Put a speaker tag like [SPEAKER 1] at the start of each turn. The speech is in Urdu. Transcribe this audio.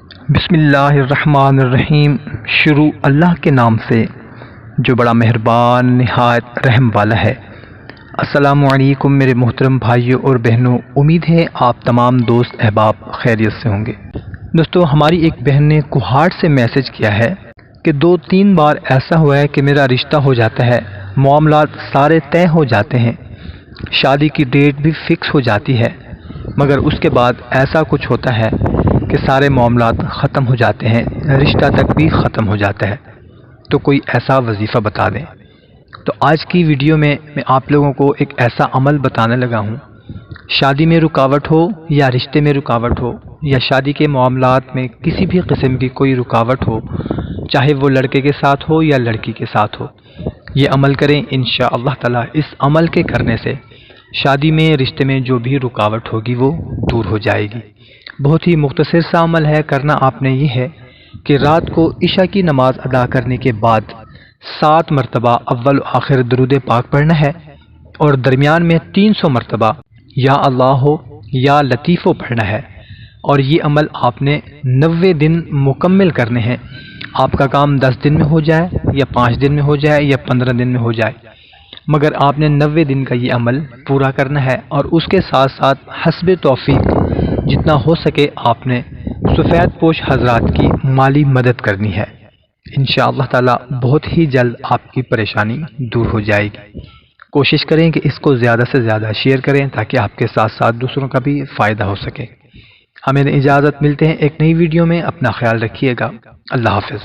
[SPEAKER 1] بسم اللہ الرحمن الرحیم۔ شروع اللہ کے نام سے جو بڑا مہربان نہایت رحم والا ہے۔ السلام علیکم میرے محترم بھائیوں اور بہنوں، امید ہے آپ تمام دوست احباب خیریت سے ہوں گے۔ دوستو، ہماری ایک بہن نے کوہاٹ سے میسج کیا ہے کہ 2-3 بار ایسا ہوا ہے کہ میرا رشتہ ہو جاتا ہے، معاملات سارے طے ہو جاتے ہیں، شادی کی ڈیٹ بھی فکس ہو جاتی ہے، مگر اس کے بعد ایسا کچھ ہوتا ہے کہ سارے معاملات ختم ہو جاتے ہیں، رشتہ تک بھی ختم ہو جاتا ہے۔ تو کوئی ایسا وظیفہ بتا دیں۔ تو آج کی ویڈیو میں آپ لوگوں کو ایک ایسا عمل بتانے لگا ہوں، شادی میں رکاوٹ ہو یا رشتے میں رکاوٹ ہو یا شادی کے معاملات میں کسی بھی قسم کی کوئی رکاوٹ ہو، چاہے وہ لڑکے کے ساتھ ہو یا لڑکی کے ساتھ ہو، یہ عمل کریں انشاءاللہ تعالی۔ اس عمل کے کرنے سے شادی میں رشتے میں جو بھی رکاوٹ ہوگی وہ دور ہو جائے گی۔ بہت ہی مختصر سا عمل ہے، کرنا آپ نے یہ ہے کہ رات کو عشاء کی نماز ادا کرنے کے بعد 7 مرتبہ اول و آخر درود پاک پڑھنا ہے، اور درمیان میں 300 مرتبہ یا اللہ ہو یا لطیف پڑھنا ہے، اور یہ عمل آپ نے 90 دن مکمل کرنے ہیں۔ آپ کا کام 10 دن میں ہو جائے یا 5 دن میں ہو جائے یا 15 دن میں ہو جائے، مگر آپ نے 90 دن کا یہ عمل پورا کرنا ہے، اور اس کے ساتھ ساتھ حسب توفیق جتنا ہو سکے آپ نے سفید پوش حضرات کی مالی مدد کرنی ہے۔ انشاءاللہ تعالی بہت ہی جلد آپ کی پریشانی دور ہو جائے گی۔ کوشش کریں کہ اس کو زیادہ سے زیادہ شیئر کریں تاکہ آپ کے ساتھ ساتھ دوسروں کا بھی فائدہ ہو سکے۔ ہمیں اجازت، ملتے ہیں ایک نئی ویڈیو میں، اپنا خیال رکھیے گا، اللہ حافظ۔